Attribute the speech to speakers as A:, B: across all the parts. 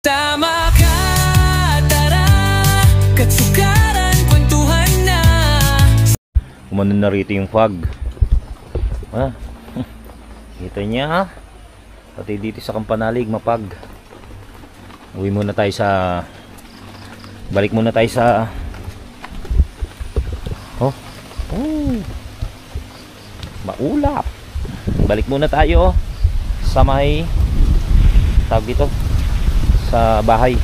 A: Tama ka, tara, katsukaran, kwentuhan na.
B: Umano na rito yung fog. Kita niya. Pati dito sa Kampanalig, mapag. Uwi muna tayo sa... Balik muna tayo sa... Maulap. Balik muna tayo sa may... Tawag dito sa bahay.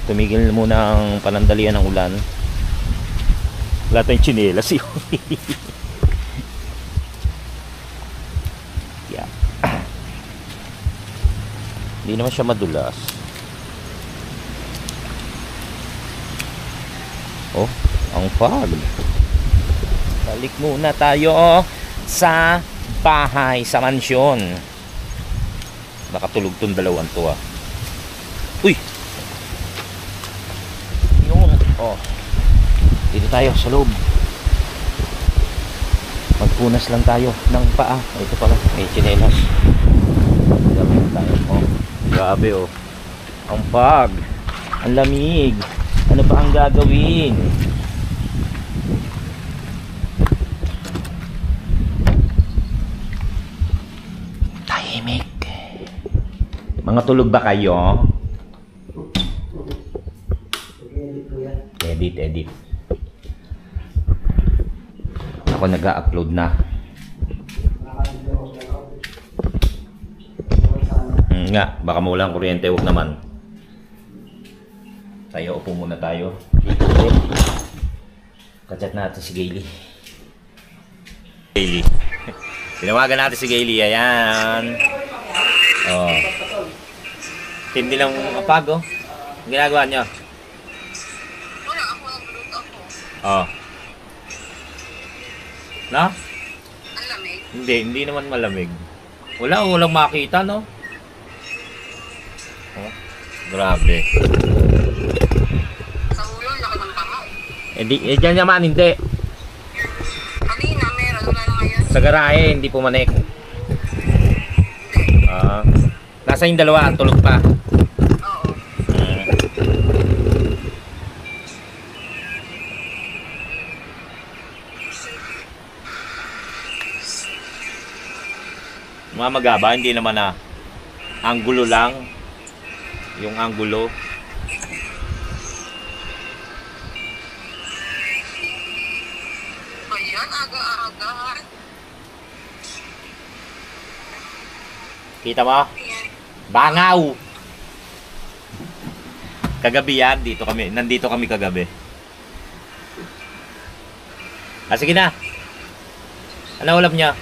B: Tumigil muna ang panandalian ng ulan. Wala tayong tsinelas yun. Yeah. Hindi naman siya madulas. Oh, ang fog. Balik muna tayo sa bahay, sa mansyon. Nakatulog tong dalawang to ah. Uy! Yun. Oh. Dito tayo sa loob. Magpunas lang tayo ng paa. Ito pala, may tsinelas. Grabe tayo. Oh. Grabe oh. Ang fog. Ang lamig. Ano pa ang gagawin? Tahimik. Mga tulog ba kayo? Edit. Ako nag-upload na. Nga, baka mawalan kuryente, huwag naman. Tayo, upo muna tayo. Kachat natin si Gaily. Tinawagan natin si Gaily, ayan. Oh. Hindi lang mapag, oh. Ang ginagawa niyo?
C: Wala, ako nagluto ako.
B: Oh. Na?
C: Ang lamig.
B: Hindi naman malamig. Walang makita, no? Oh, grabe.
C: Sa ulo, laki ng pama.
B: Diyan naman, hindi.
C: Kanina, meron. Wala na ngayon.
B: Sa garahe, hindi pumanik. Nasa yung dalawa, ang tulog pa.
C: Oo.
B: Mamagaba, hindi naman na anggulo lang. Yung anggulo.
C: Ayan, aga-aga.
B: Kita mo? Bangaw! Kagabi yan, nandito kami kagabi. Sige na. Ano ulam niya?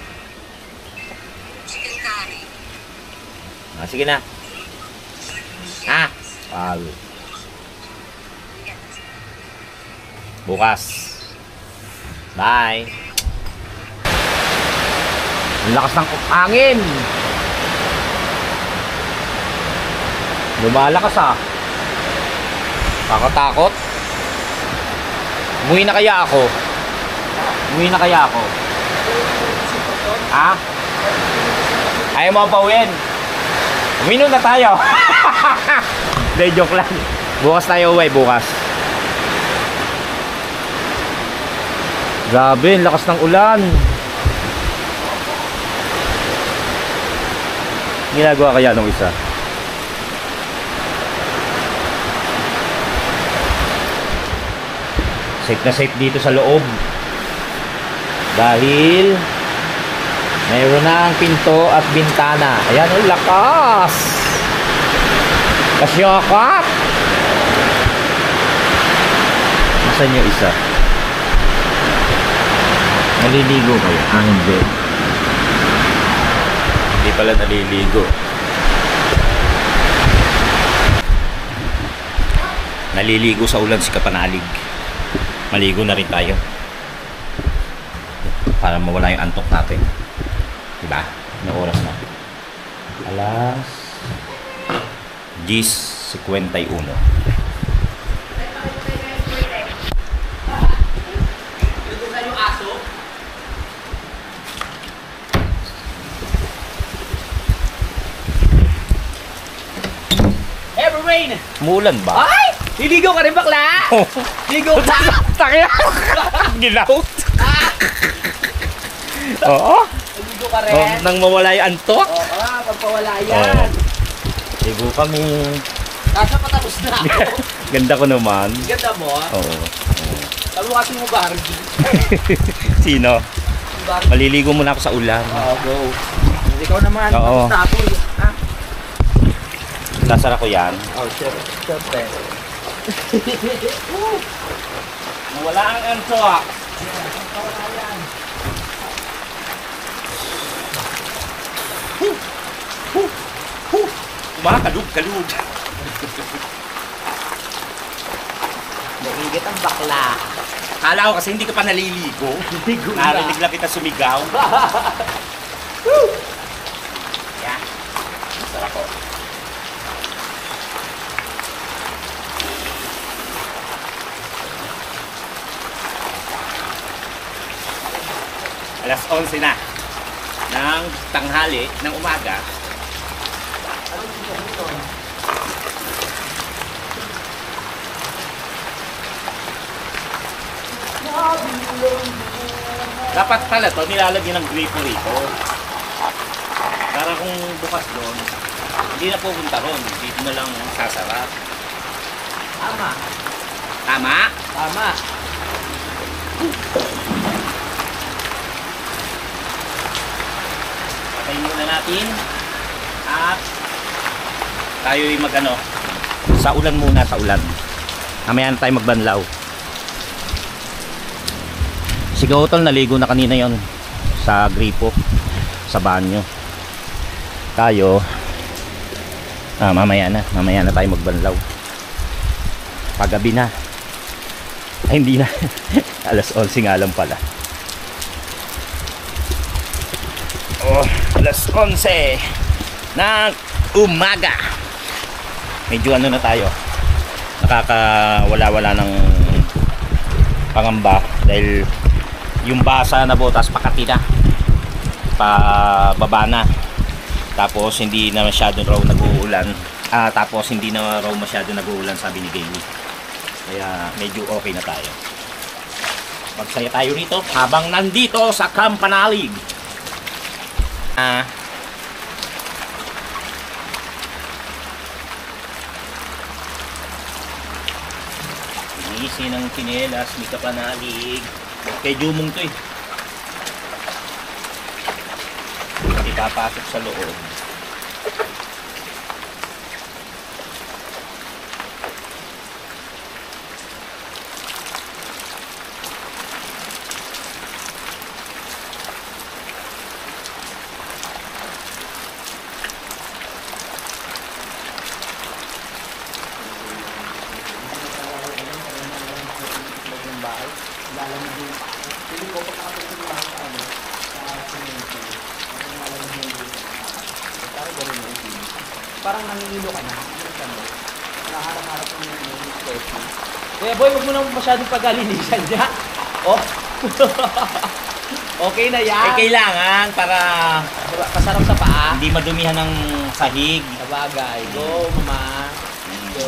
C: Chicken curry.
B: Sige na. Bukas. Bye. Ang lakas ng hangin. Lumalakas ah. Kakatakot. Umuwi na kaya ako? Ayaw mo pauwiin? Uminom na tayo. Hindi, joke lang. Bukas tayo uwi, bukas. Grabe, lakas ng ulan. Ginagawa kaya nung isa? Safe na safe dito sa loob. Dahil mayroon na ang pinto at bintana. Ayan, ang lakas. Kasyakat. Nasaan yung isa? Naliligo kayo? Hindi. Hindi pala naliligo. Naliligo sa ulan si Kapanalig. Maligo na rin tayo para mawala yung antok natin, diba? Anong oras na? Alas 10:51.
D: Rain!
B: Umuulan ba?
D: Ay! Liligaw ka rin bakla! Ligaw ka!
B: Takya! Ginawt! Oo.
D: Ligaw ka
B: Oh,
D: rin!
B: nang mawala yung antok.
D: Oo, pagpawala yan!
B: Ligo kami.
D: Nasa patapos na ako.
B: Ganda ko naman.
D: Ganda mo?
B: Oo.
D: Sabi mo kasi mo Barbie.
B: Sino?
D: Barbie.
B: Maliligo muna ako sa ulan.
D: Oo, go. Ikaw naman.
B: Oo.
D: Tapos na ako. Ha?
B: Sasara ko yan.
D: Oh, syempre.
B: Wala ang antok. Kumakalug-kalug.
D: Naigit ang bakla.
B: Kala ko kasi hindi ka pa naliligo.
D: Ligo na.
B: Narinig lang kita sumigaw. Yan. Sasara ko. Alas 11 na ng tanghali ng umaga. Dapat pala to nilalagyan ng gripo rito. Para kung bukas doon, hindi na pupunta ron. Dito na lang sasarap.
D: Tama.
B: Tama?
D: Tama.
B: Patayin muna natin. At tayo'y mag-ano. Sa ulan muna, sa ulan. Mamaya na tayo magbanlaw. Si Gautol naligo na kanina yon sa gripo, sa banyo. Tayo mamaya na tayo magbanlaw. Paggabi na. Ay hindi na. Alas 11 nga lang pala. Oh, alas 11 ng umaga. Medyo ano na tayo. Nakakawala-wala ng pangamba dahil yung basa na botas pakati na. Pababa na. Tapos hindi na masyado raw nag-uulan. Tapos hindi na raw masyado nag-uulan, sabi ni Gayle. Kaya medyo okay na tayo. Magsaya tayo rito habang nandito sa Campanalig. Easy ng tinelas, may Campanalig. Kay Jumong to eh. Ipapasok sa loob.
D: Parang nangingilo ka na. Naharap-harap mo yung coffee. Kuya boy, huwag mo nang masyadong pagalinisan niya. Oh. Okay na yan.
B: Kailangan para
D: Pasarap sa paa.
B: hindi madumihan ng sahig.
D: Sa bagay. Go, mama. Go.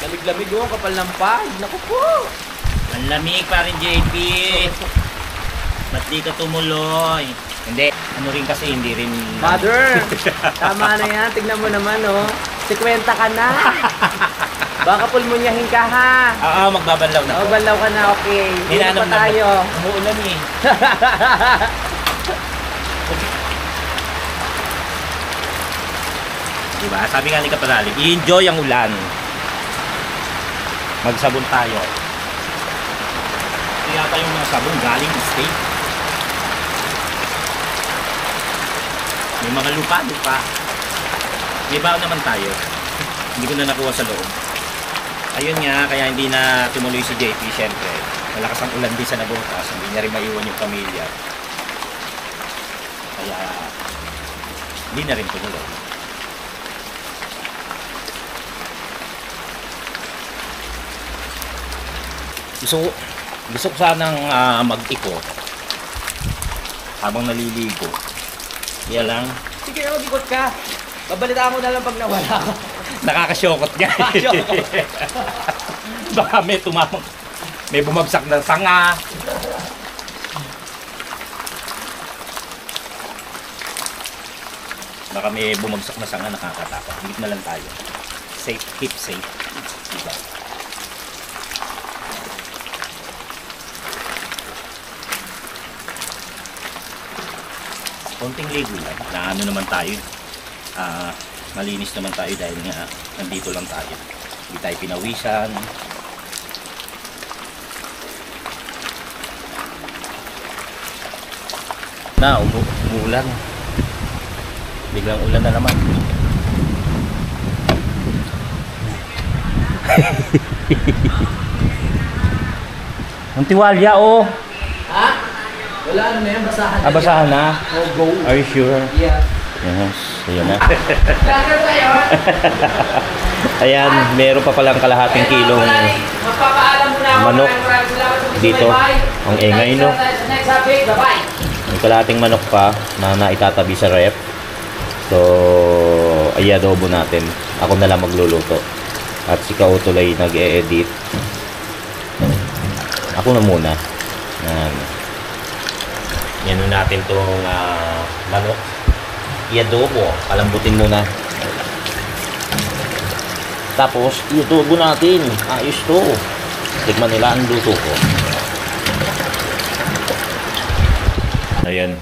D: Lamig-lamig yung kapal ng pag. Naku po.
B: Ang lamig pa rin, JP. Ba't di ka tumuloy? Hindi. Ano rin kasi, hindi rin...
D: Mother, tama na yan. Tignan mo naman, oh. 50 ka na. Baka pulmonyahin ka, ha?
B: Oo, magbabanlaw na.
D: O, banlaw ka na, okay. Hindi pa tayo.
B: Umuulan eh. Diba? Sabi nga ni Kapanalig, i-enjoy ang ulan. Magsabon tayo. Kaya tayong mga sabon galing state. May mga lupa. Iba naman tayo. Hindi ko na nakuha sa loob. Ayun nga, kaya hindi na tumuloy si JP, syempre. Malakas ang ulan din sa Nabotas. Hindi niya rin maiwan yung pamilya. Kaya, hindi na rin tumuloy. Gusto ko sanang mag-ikot habang naliligo. Kaya lang,
D: Sige, mag-ikot ka. Babalitaan ko na lang pag nawala ka.
B: Nakakasyokot nga. Baka may tumamang, may bumagsak na sanga. Baka may bumagsak na sanga, nakakatakot. Higit na lang tayo. Safe, keep safe. Diba? Konting ligo lang. Na ano naman tayo. Malinis naman tayo dahil nga nandito lang tayo. Hindi tayo pinawisan. Na, umuulan. Biglang ulan na naman. Ang tiwalya, oh.
D: Ha? Wala ano na yan, basahan na.
B: Basahan na?
D: Oh, go.
B: Are you sure?
D: Yeah.
B: Yes, ayun na.
D: Lager tayo.
B: Ayan, meron pa palang kalahating kilong
D: Magpapaalam muna ako.
B: manok
D: Maraming salamat sa
B: dito.
D: bye-bye.
B: Ang ingay, no?
D: Next topic, bye-bye.
B: May kalahating manok pa na naitatabi sa rep. So, ay adobo natin. Ako na lang magluluto. At si Kautulay nag-e-edit. Ako na muna. Yan natin tong manok. I-adobo. Palambutin muna. Tapos, i-adobo natin. Ayos to. Tikman nila ang luto ko. Ayan.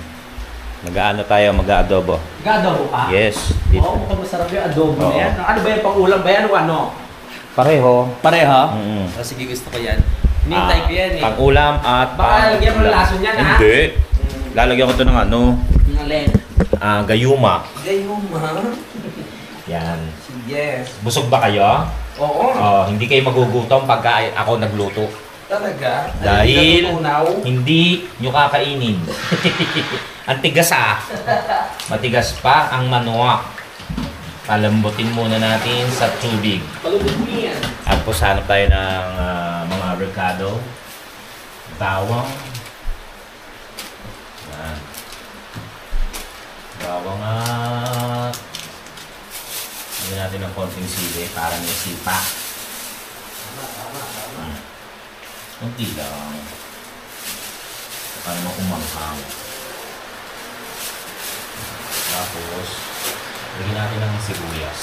B: Mag-aano tayo, mag-adobo.
D: Mag-adobo ka?
B: Yes.
D: Oo, mukhang masarap yung adobo
B: Oo.
D: na yan. Ano ba yung pang-ulam ba yan o ano?
B: Pareho.
D: Pareho?
B: Mm-mm.
D: Oh, sige, gusto ko yan. Hinintay ko yan eh.
B: Pang-ulam at
D: Baka lagyan mo ng lason yan, ha?
B: Hindi. Lalagyan ko ito ng ano,
D: Ng alin?
B: gayuma.
D: Gayong, ha?
B: Yan.
D: Yes.
B: Busog ba kayo?
D: Oo.
B: Hindi kayo magugutom pagka ako nagluto.
D: Talaga?
B: Dahil
D: Natutunaw?
B: hindi nyo kakainin. Ang tigas Matigas pa ang manok. Palambutin muna natin sa tubig.
D: Palubog mo yan.
B: Tapos hanap tayo ng mga avocado, bawang. Yan. Bawang at lagyan natin ng konting sili para may sipa. Kunti lang. Para makumangkang. Tapos, lagyan natin ng sibuyas.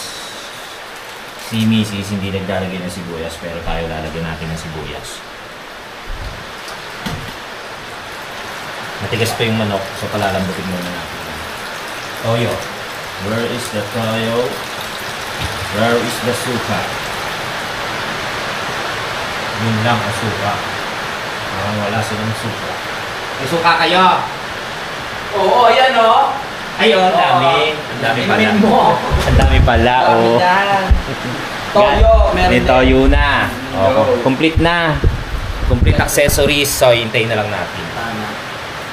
B: Si Mrs. hindi naglalagay ng sibuyas, pero tayo lalagyan natin ng sibuyas. Matigas pa yung manok, so palalambutin muna natin. Toyo. Where is the toyo? Where is the suka? Yun lang ang suka. Parang wala silang suka. May suka kayo?
D: Oo, yan o.
B: Ayun, ang dami. Ang dami pala.
D: Inumin mo.
B: Ang dami pala, oh.
D: Toyo, meron
B: May
D: din.
B: toyo na.
D: Toyo.
B: Oh, complete na. Complete accessories. So, hintayin na lang natin.
D: Tama.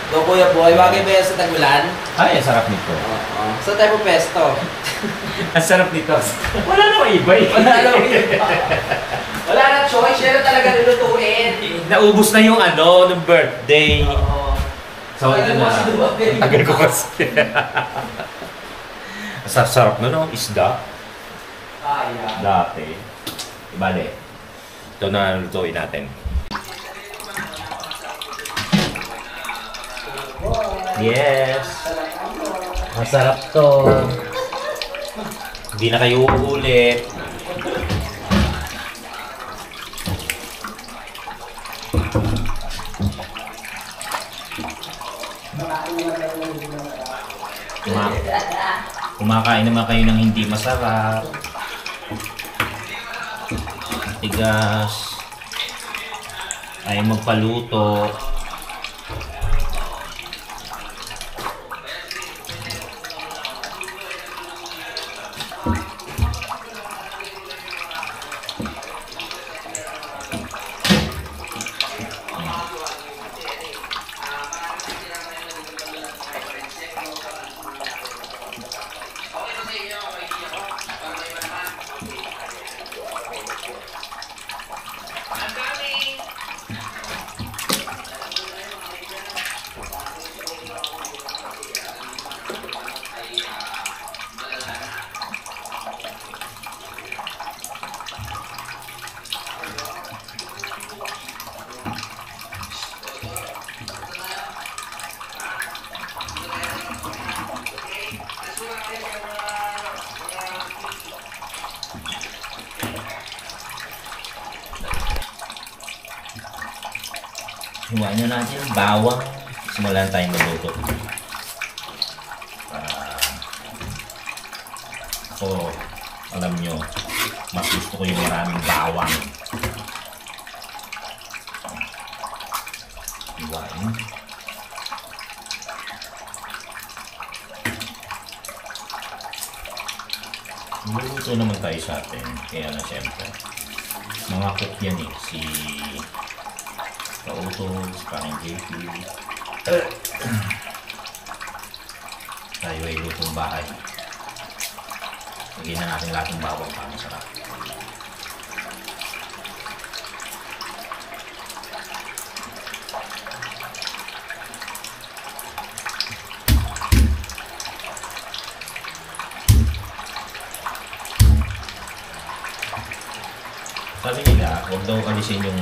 D: So, Kuya Boy, wagay ba yan sa Tagulan?
B: Ay, ang sarap nito.
D: Oo. Saan tayo po pesto?
B: Ang sarap nito. Wala namang iba eh.
D: Wala na iba. Wala na choice. Yan na talaga nilutuin.
B: Naubos na yung ano, ng birthday.
D: Oo.
B: So, ito na. Tagal ko kasi. Ang sarap na no, isda.
D: Kaya.
B: Dati. Ibale. Ito na lutuin natin. Yes. Masarap to. Hindi na kayo uulit. Kumakain naman kayo ng hindi masarap. Tigas. Ayaw magpaluto. Hiwain na natin ang bawang. Simulan tayong magluto. Ako, alam nyo, mas gusto ko yung maraming bawang. Hiwain. Luluto naman tayo sa atin. Kaya na siyempre. Mga cook yan eh. Si Kauto, si Parang JP. Tayo ay lutong bahay. Lagyan na natin lahat ng bawang para masarap. Sabi nila, huwag daw alisin yung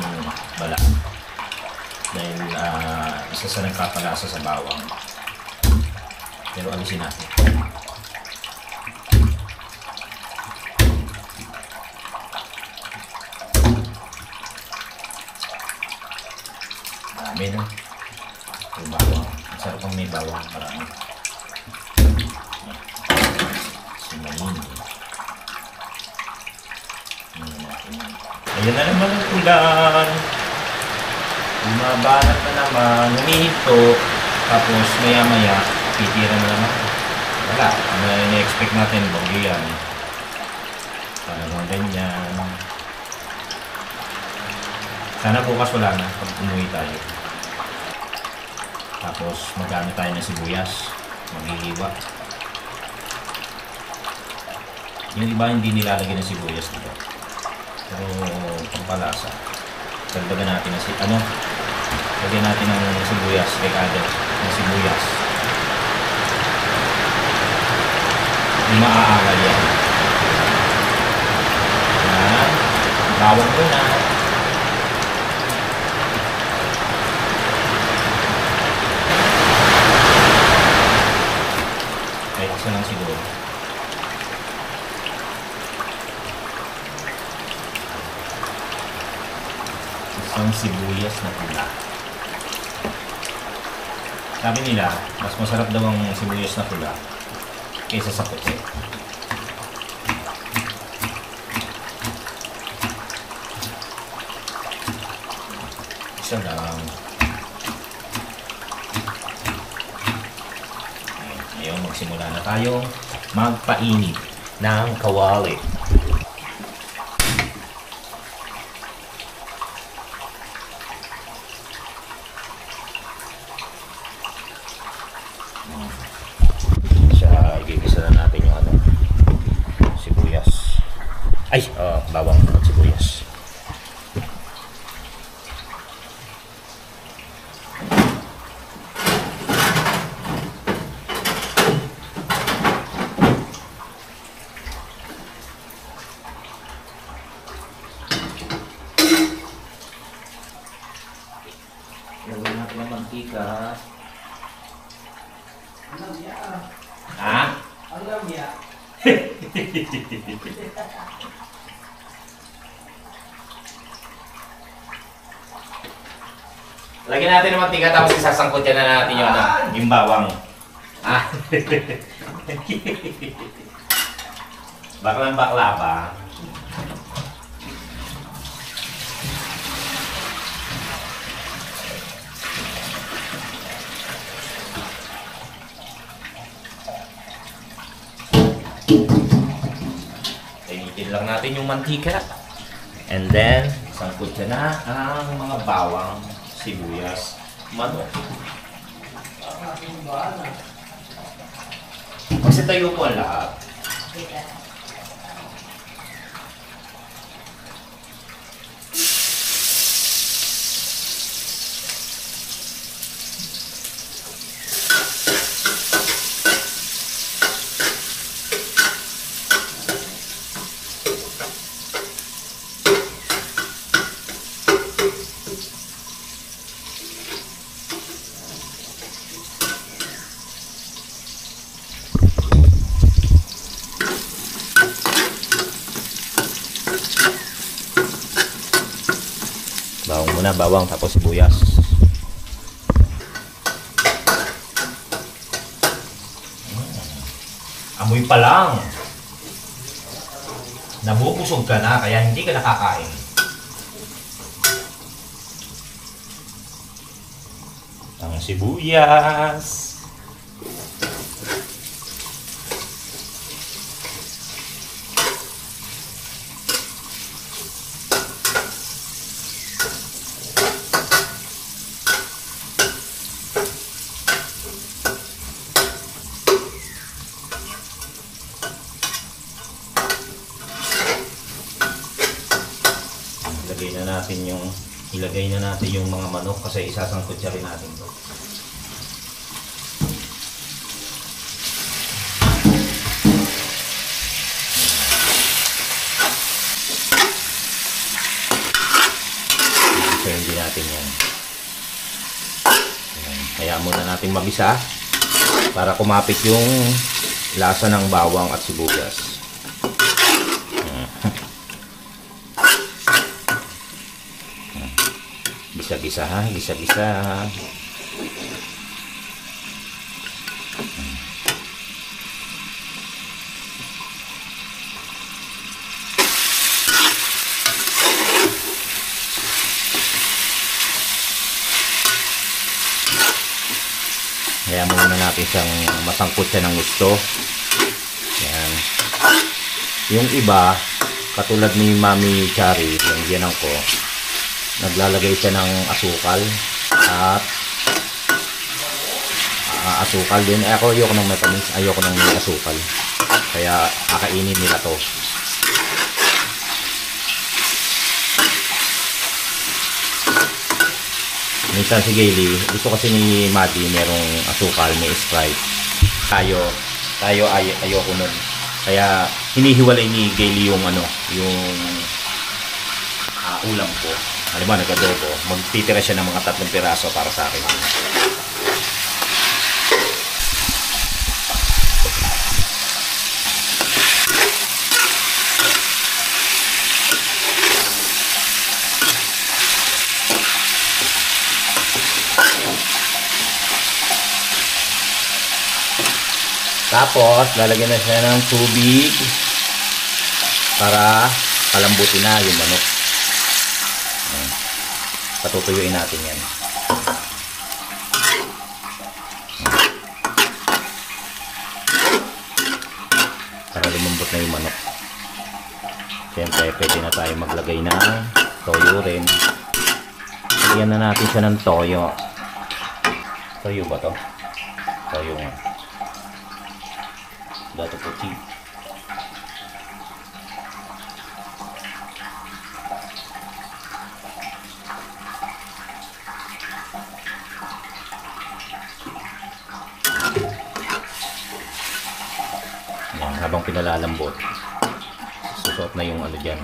B: bala. Dahil isa sa nagpapalasa sa bawang. Pero alisin natin. Dami na. Yung bawang. Masarap kung may bawang. Marami. Simayin. Ayan na naman ang ulan. Bumabanat na naman. Humihinto. Tapos maya maya titira na naman. Wala. Na-expect natin bagyo yan. Parang ganyan. Sana bukas wala na pag umuwi tayo. Tapos maggamit tayo ng sibuyas. Maghihiwa. Yung iba hindi nilalagay ng sibuyas dito. Pero pampalasa. Dagdagan natin ng lagyan natin ng sibuyas, recado ng sibuyas. Yung maaagal yan. Yan. Bawang ko na. Kahit isa lang siguro. Isang sibuyas na pula. Sabi nila, mas masarap daw ang sibuyas na pula kaysa sa puti. Isa lang. Ngayon, magsimula na tayong magpainit ng kawali. Igigisa na natin yung sibuyas. Ay! Bawang at sibuyas. Lagyan natin ng mantika. Ha?
D: Alam niya.
B: Lagyan natin ng mantika tapos isasangkot na natin yung bawang. Ah. Baklang bakla pa. Initin lang natin yung mantika. And then, sangkot na ang mga bawang, sibuyas, manok. Kasi tayo po ang lahat. Bawang muna, bawang tapos sibuyas. amoy pa lang. Nabubusog ka na, kaya hindi ka nakakain. Ang sibuyas. Ilagay na natin yung mga manok kasi isasangkot siya rin natin to. Isayin din natin yan. Kaya muna natin mag-isa para kumapit yung lasa ng bawang at sibuyas. Gisa-gisa ha, gisa-gisa. Kaya muna natin siyang masangkot siya ng gusto. Yan. Yung iba, katulad ni Mami Chari, yung ginang ko, naglalagay siya ng asukal at asukal din. Ako ayoko ng matamis, ayoko ng may asukal. Kaya kakainin nila to. Minsan si Gayle, gusto kasi ni Maddie merong asukal, may Sprite. Tayo ayoko nun. Kaya hinihiwalay ni Gayle yung yung ulam ko. Alam mo, nag-adobo, magtitira siya ng mga 3 piraso para sa akin. Tapos, lalagyan na siya ng tubig para palambutin na yung manok. Patutuyuin natin yan. Para lumambot na yung manok. Siyempre, pwede na tayo maglagay ng toyo rin. Lagyan na natin siya ng toyo. Toyo ba to? Toyo nga. Dato puti. Yan, habang pinalalambot, susot na yung dyan,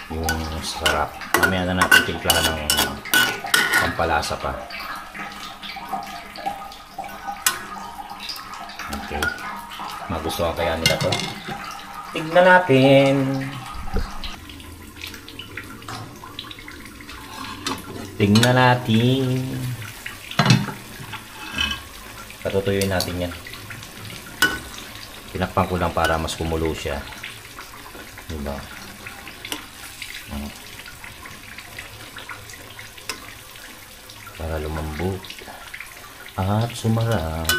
B: yung sarap. Mamaya na natin timplahan ng pampalasa pa. Okay. Magustuhan kaya nila to? Tignan natin. Tignan natin. Patutuyuin natin yan. Tinakpan ko lang para mas kumulo siya. Diba? Para lumambot at sumarap.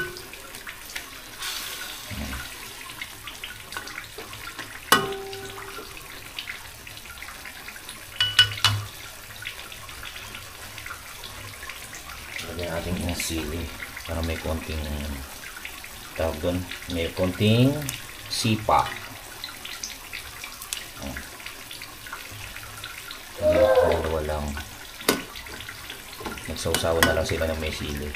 B: Lagyan natin yung sili para may konting tawag doon, may konting sipa. Dalawa lang, nagsausawa na lang sila ng may sili.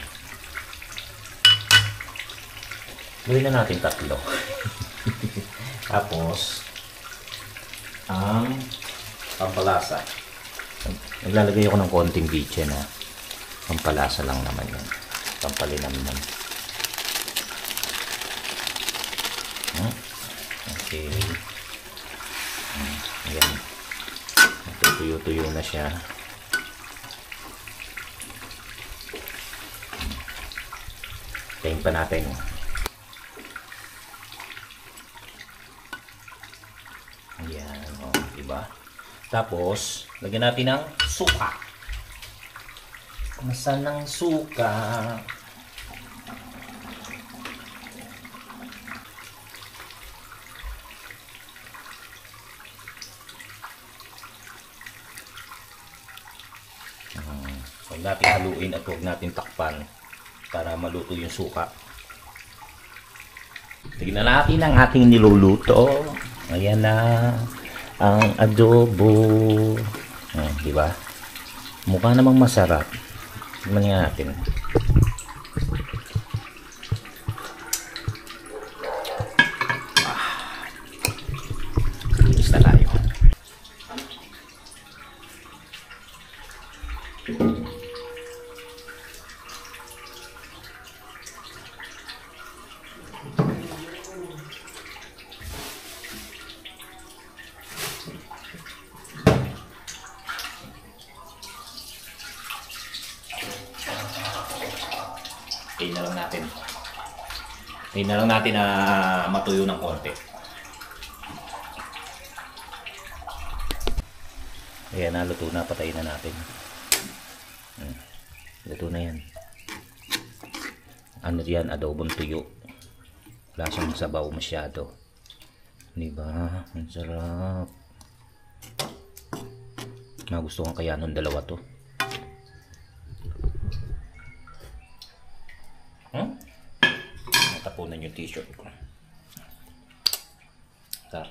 B: Gawin na natin 3. Tapos ang pampalasa, naglalagay ako ng konting biche na pampalasa lang naman yan, pampalinamnam. Okay. Ayan. Tuyo-tuyo na siya. Tayin pa natin. Diba? Tapos, lagyan natin ng suka. Nasaan ng suka? Huwag natin haluin at huwag natin takpan para maluto yung suka. Tignan natin ang ating niluluto. Ayan na ang adobo. Diba? Mukha namang masarap. Tignan nga natin. Linis na tayo. Hintayin na lang natin. Hintayin na lang natin na matuyo ng konti. Ayan na, luto na. Patayin na natin. Luto na yan. Ano yan? Adobong tuyo. Wala siyang sabaw masyado. Diba? Ang sarap. Magustuhan kaya nung dalawa to. Natapunan yung t-shirt ko. Sarap.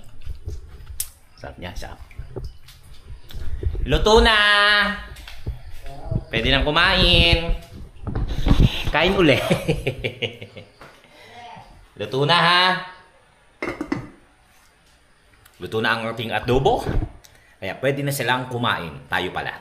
B: Sarap niya, sarap. Luto na! Pwede nang kumain. Kain uli. Luto na ha. Luto na ang ating adobo. Kaya pwede na silang kumain. Tayo pala.